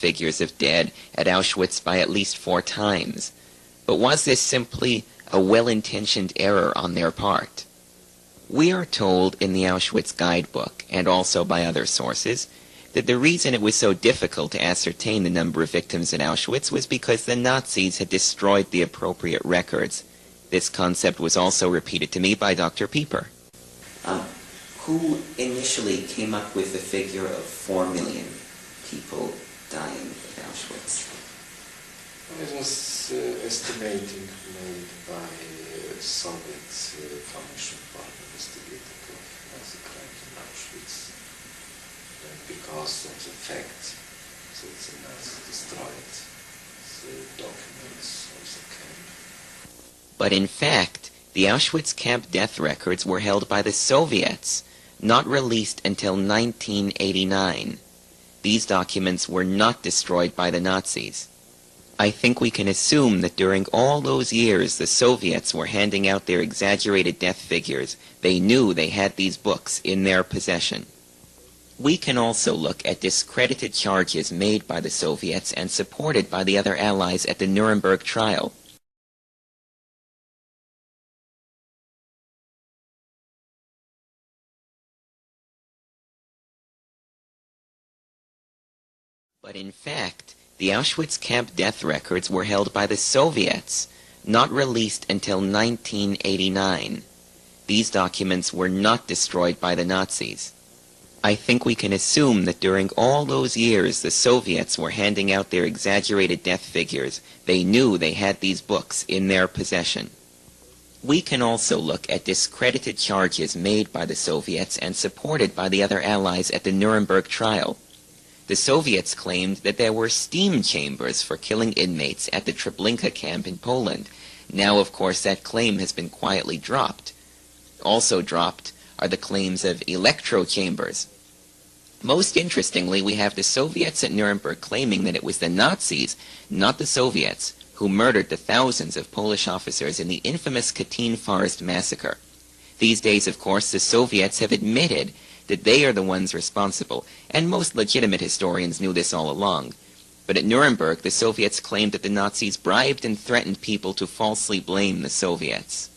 figures of dead at Auschwitz by at least 4 times. But was this simply a well-intentioned error on their part? We are told in the Auschwitz guidebook, and also by other sources, that the reason it was so difficult to ascertain the number of victims at Auschwitz was because the Nazis had destroyed the appropriate records. This concept was also repeated to me by Dr. Pieper. Who initially came up with the figure of 4 million people dying at Auschwitz? It was estimating made by Soviet Commission for Investigating of Nazi crimes in Auschwitz. And because of the fact that the Nazis destroyed the documents of the camp. But in fact, the Auschwitz camp death records were held by the Soviets, not released until 1989. These documents were not destroyed by the Nazis. I think we can assume that during all those years the Soviets were handing out their exaggerated death figures. They knew they had these books in their possession. We can also look at discredited charges made by the Soviets and supported by the other Allies at the Nuremberg trial. But in fact, the Auschwitz camp death records were held by the Soviets, not released until 1989. These documents were not destroyed by the Nazis. I think we can assume that during all those years the Soviets were handing out their exaggerated death figures. They knew they had these books in their possession. We can also look at discredited charges made by the Soviets and supported by the other Allies at the Nuremberg trial. The Soviets claimed that there were steam chambers for killing inmates at the Treblinka camp in Poland. Now, of course, that claim has been quietly dropped. Also dropped are the claims of electro chambers. Most interestingly, we have the Soviets at Nuremberg claiming that it was the Nazis, not the Soviets, who murdered the thousands of Polish officers in the infamous Katyn Forest massacre. These days, of course, the Soviets have admitted that they are the ones responsible, and most legitimate historians knew this all along. But at Nuremberg, the Soviets claimed that the Nazis bribed and threatened people to falsely blame the Soviets.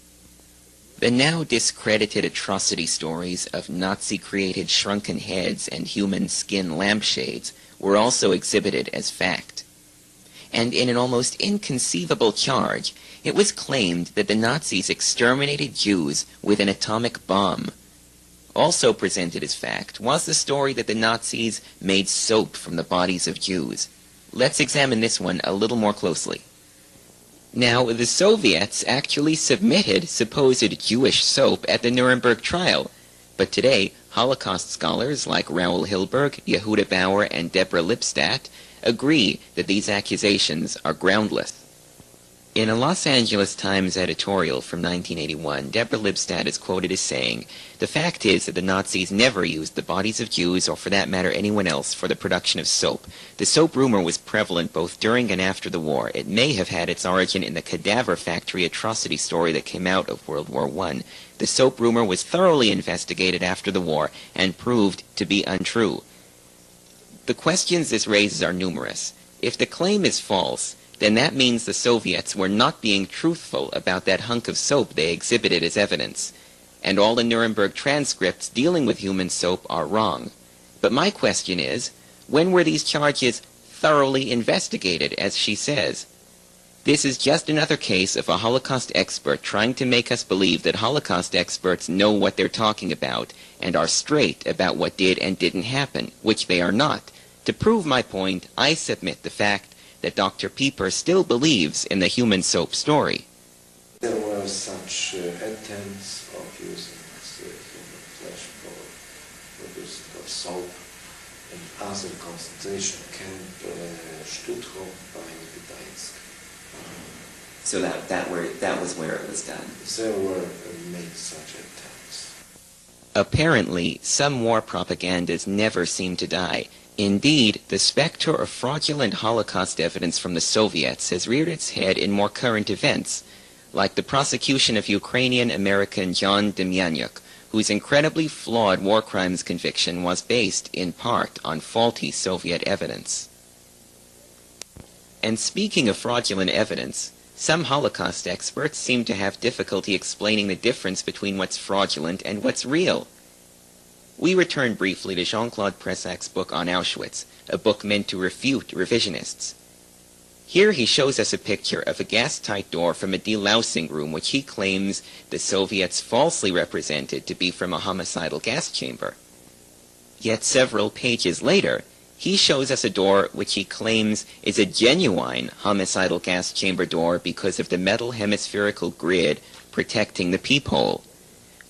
The now discredited atrocity stories of Nazi-created shrunken heads and human skin lampshades were also exhibited as fact. And in an almost inconceivable charge, it was claimed that the Nazis exterminated Jews with an atomic bomb. Also presented as fact was the story that the Nazis made soap from the bodies of Jews. Let's examine this one a little more closely. Now, the Soviets actually submitted supposed Jewish soap at the Nuremberg trial, but today Holocaust scholars like Raoul Hilberg, Yehuda Bauer, and Deborah Lipstadt agree that these accusations are groundless. In a Los Angeles Times editorial from 1981, Deborah Lipstadt is quoted as saying, "The fact is that the Nazis never used the bodies of Jews, or for that matter anyone else, for the production of soap. The soap rumor was prevalent both during and after the war. It may have had its origin in the cadaver factory atrocity story that came out of World War I. The soap rumor was thoroughly investigated after the war and proved to be untrue." The questions this raises are numerous. If the claim is false, then that means the Soviets were not being truthful about that hunk of soap they exhibited as evidence. And all the Nuremberg transcripts dealing with human soap are wrong. But my question is, when were these charges thoroughly investigated, as she says? This is just another case of a Holocaust expert trying to make us believe that Holocaust experts know what they're talking about and are straight about what did and didn't happen, which they are not. To prove my point, I submit the fact that Dr. Pieper still believes in the human soap story. There were such attempts of using human flesh for producing of soap in other concentration camp, Stutthof by Gdańsk. So that was where it was done. There were made such attempts. Apparently, some war propagandas never seem to die. Indeed, the specter of fraudulent Holocaust evidence from the Soviets has reared its head in more current events, like the prosecution of Ukrainian-American John Demyanyuk, whose incredibly flawed war crimes conviction was based, in part, on faulty Soviet evidence. And speaking of fraudulent evidence, some Holocaust experts seem to have difficulty explaining the difference between what's fraudulent and what's real. We return briefly to Jean-Claude Pressac's book on Auschwitz, a book meant to refute revisionists. Here he shows us a picture of a gas-tight door from a delousing room which he claims the Soviets falsely represented to be from a homicidal gas chamber. Yet several pages later, he shows us a door which he claims is a genuine homicidal gas chamber door because of the metal hemispherical grid protecting the peephole.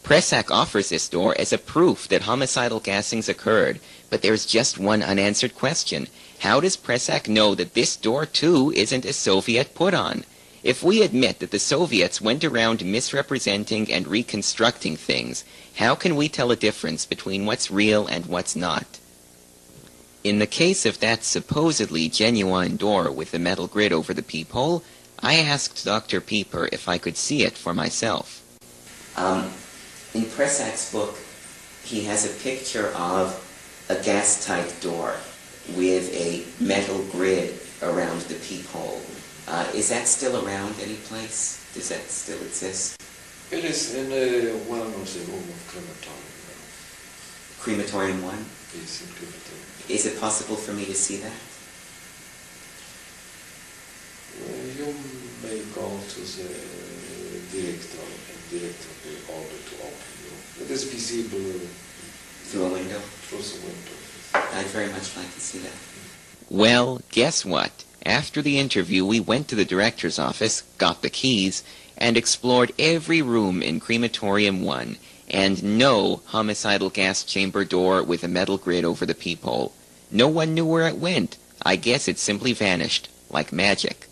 Pressac offers this door as a proof that homicidal gassings occurred, but there's just one unanswered question. How does Pressac know that this door, too, isn't a Soviet put-on? If we admit that the Soviets went around misrepresenting and reconstructing things, how can we tell a difference between what's real and what's not? In the case of that supposedly genuine door with the metal grid over the peephole, I asked Dr. Pieper if I could see it for myself. In Pressac's book, he has a picture of a gas-tight door with a metal grid around the peephole. Is that still around any place? Does that still exist? It is in one of the room of crematorium. Crematorium 1? Yes, in crematorium. Is it possible for me to see that? You may go to the director, and director will order to open you. It is visible through a window? Through the window. I'd very much like to see that. Well, guess what? After the interview, we went to the director's office, got the keys, and explored every room in Crematorium 1, and no homicidal gas chamber door with a metal grid over the peephole. No one knew where it went. I guess it simply vanished, like magic.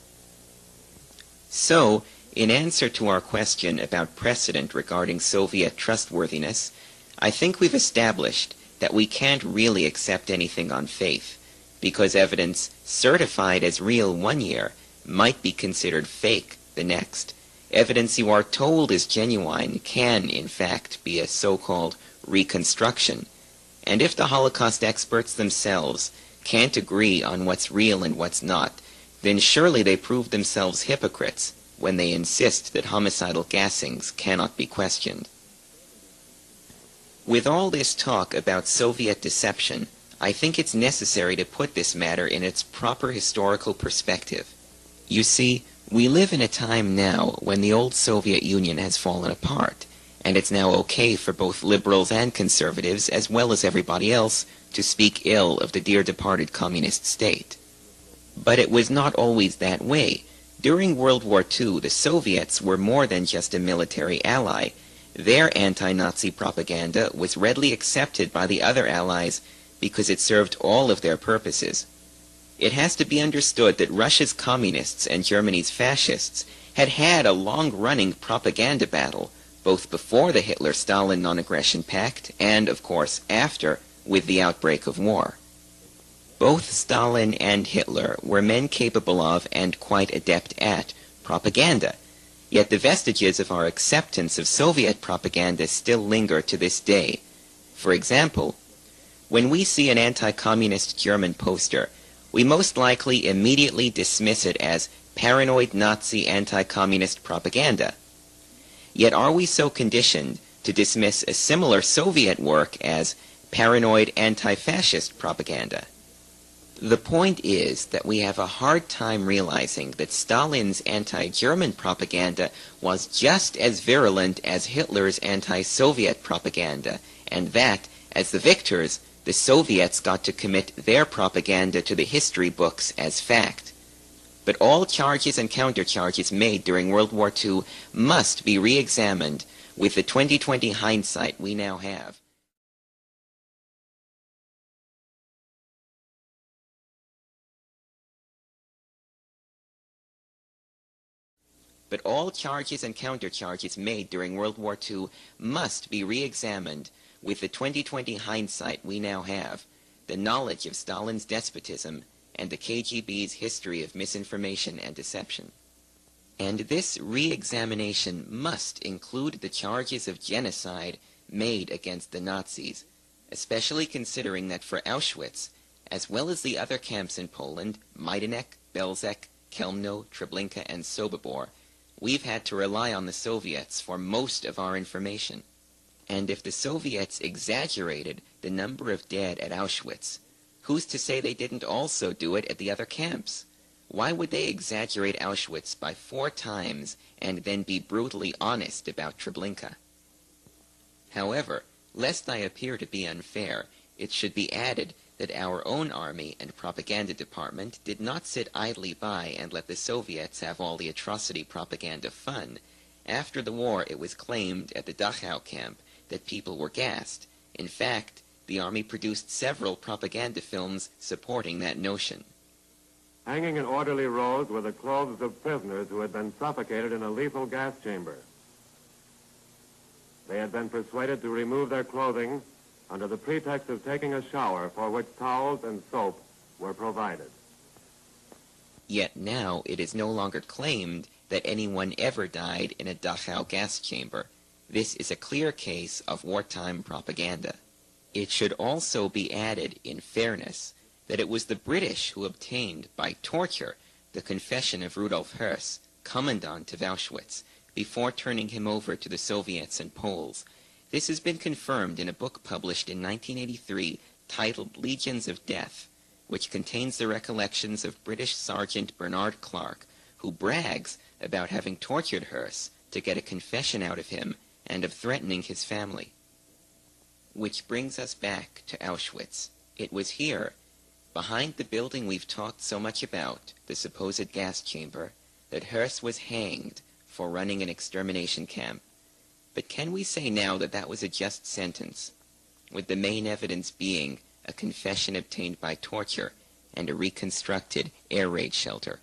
So, in answer to our question about precedent regarding Soviet trustworthiness, I think we've established that we can't really accept anything on faith, because evidence certified as real one year might be considered fake the next. Evidence you are told is genuine can, in fact, be a so-called reconstruction. And if the Holocaust experts themselves can't agree on what's real and what's not, then surely they prove themselves hypocrites when they insist that homicidal gassings cannot be questioned. With all this talk about Soviet deception, I think it's necessary to put this matter in its proper historical perspective. You see, we live in a time now when the old Soviet Union has fallen apart, and it's now okay for both liberals and conservatives, as well as everybody else, to speak ill of the dear departed communist state. But it was not always that way. During World War II, the Soviets were more than just a military ally. Their anti-Nazi propaganda was readily accepted by the other allies because it served all of their purposes. It has to be understood that Russia's communists and Germany's fascists had a long-running propaganda battle, both before the Hitler-Stalin non-aggression pact and, of course, after, with the outbreak of war. Both Stalin and Hitler were men capable of, and quite adept at, propaganda. Yet the vestiges of our acceptance of Soviet propaganda still linger to this day. For example, when we see an anti-communist German poster, we most likely immediately dismiss it as paranoid Nazi anti-communist propaganda. Yet are we so conditioned to dismiss a similar Soviet work as paranoid anti-fascist propaganda? The point is that we have a hard time realizing that Stalin's anti-German propaganda was just as virulent as Hitler's anti-Soviet propaganda, and that, as the victors, the Soviets got to commit their propaganda to the history books as fact. But all charges and countercharges made during World War II must be re-examined with the 2020 hindsight we now have. But all charges and countercharges made during World War II must be re-examined with the 2020 hindsight we now have, the knowledge of Stalin's despotism, and the KGB's history of misinformation and deception. And this re-examination must include the charges of genocide made against the Nazis, especially considering that for Auschwitz, as well as the other camps in Poland, Majdanek, Belzec, Chelmno, Treblinka, and Sobibor, we've had to rely on the Soviets for most of our information. And if the Soviets exaggerated the number of dead at Auschwitz, who's to say they didn't also do it at the other camps? Why would they exaggerate Auschwitz by 4 times and then be brutally honest about Treblinka? However, lest I appear to be unfair, it should be added that our own army and propaganda department did not sit idly by and let the Soviets have all the atrocity propaganda fun. After the war, it was claimed at the Dachau camp that people were gassed. In fact, the army produced several propaganda films supporting that notion. Hanging in orderly rows were the clothes of prisoners who had been suffocated in a lethal gas chamber. They had been persuaded to remove their clothing under the pretext of taking a shower, for which towels and soap were provided. Yet now it is no longer claimed that anyone ever died in a Dachau gas chamber. This is a clear case of wartime propaganda. It should also be added, in fairness, that it was the British who obtained, by torture, the confession of Rudolf Höss, commandant of Auschwitz, before turning him over to the Soviets and Poles. This has been confirmed in a book published in 1983 titled Legions of Death, which contains the recollections of British Sergeant Bernard Clark, who brags about having tortured Höss to get a confession out of him and of threatening his family. Which brings us back to Auschwitz. It was here, behind the building we've talked so much about, the supposed gas chamber, that Höss was hanged for running an extermination camp. But can we say now that that was a just sentence, with the main evidence being a confession obtained by torture and a reconstructed air raid shelter?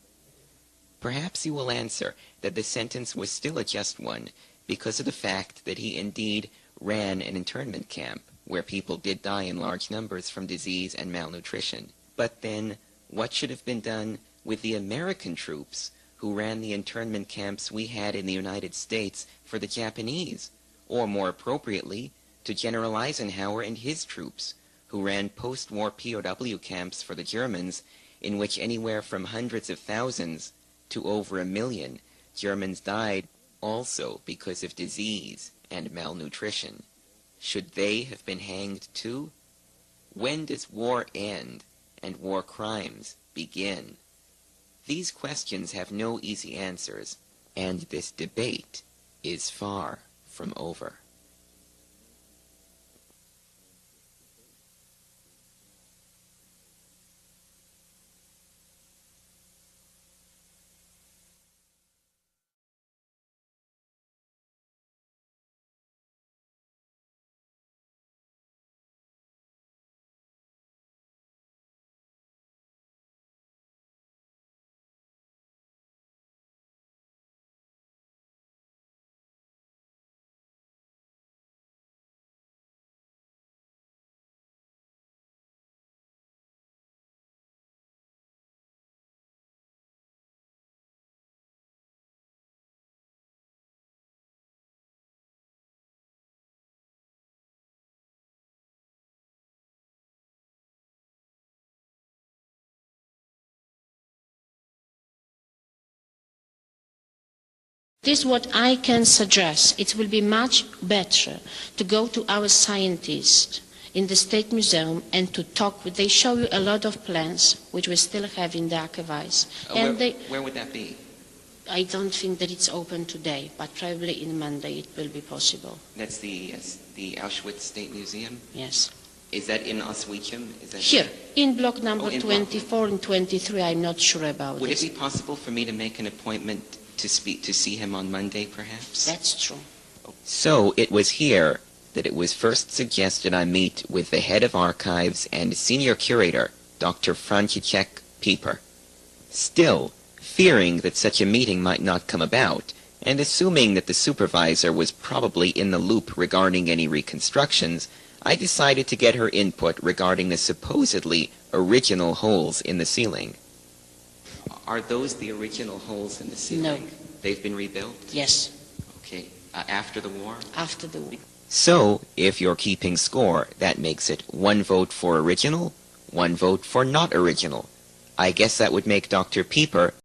Perhaps you will answer that the sentence was still a just one because of the fact that he indeed ran an internment camp where people did die in large numbers from disease and malnutrition. But then, what should have been done with the American troops who ran the internment camps we had in the United States for the Japanese, or more appropriately, to General Eisenhower and his troops, who ran post-war POW camps for the Germans, in which anywhere from hundreds of thousands to over 1 million Germans died also because of disease and malnutrition. Should they have been hanged too? When does war end and war crimes begin? These questions have no easy answers, and this debate is far from over. This is what I can suggest. It will be much better to go to our scientists in the State Museum and to talk with. They show you a lot of plans which we still have in the archives. Where would that be? I don't think that it's open today, but probably in Monday it will be possible. That's the Auschwitz State Museum? Yes. Is that in Oswiecim? Is that Here, in block number in 24 and 23, I'm not sure about Would this. it be possible for me to make an appointment to see him on Monday, perhaps? That's true. So it was here that it was first suggested I meet with the head of archives and senior curator, Dr. Franciszek Pieper. Still, fearing that such a meeting might not come about, and assuming that the supervisor was probably in the loop regarding any reconstructions, I decided to get her input regarding the supposedly original holes in the ceiling. Are those the original holes in the ceiling? No. They've been rebuilt? Yes, Okay. After the war? after the war. So, if you're keeping score, that makes it 1 vote for original, 1 vote for not original. I guess that would make Dr. Pieper